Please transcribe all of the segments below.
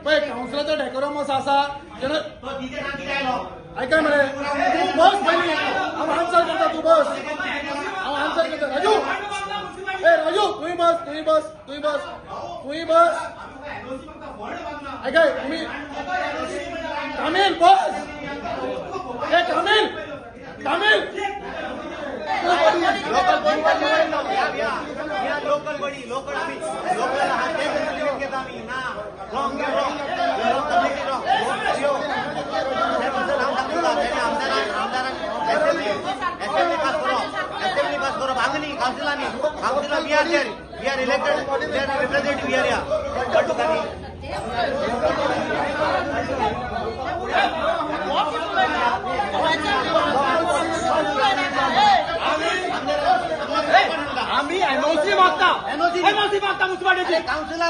पळय कावन्सिलाचो डेकोरम असो आसा ऐका मरे तू बस पयलीं हांव आन्सर करता तू बस हांव आन्सर करता राजू ए राजू तुवें बस ऐका तुम्ही कामील बस ए कामील लोकल बडी लोकल आम्ही लोकल हात घेता आम्ही ना रॉंग असेंब्ली पास करो भांगनी council we are there, we are elected, we are representative area. आम्ही एनओसी मागता मुन्सिपालिटी काउन्सिलर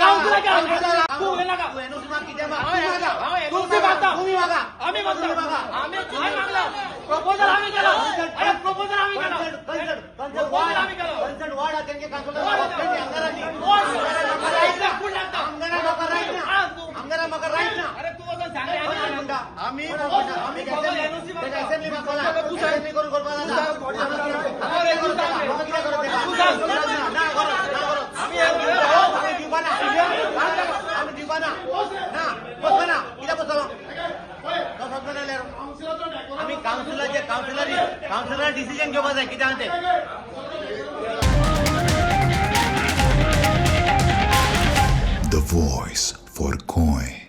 तू नका एनओसी माग किती तुम्ही मागता आम्ही मागता आम्ही काय मागला प्रपोजल आम्ही केला अरे प्रपोजल आम्ही केला कन्सर्ट वार्ड त्यांचे अंगारा मकर राईट ना अरे तू असं सांगा आम्ही असेंब्ली करून आम्ही काउन्सिलर डिसिजन घेवपा जाय कितें आहा तें The voice for Coin.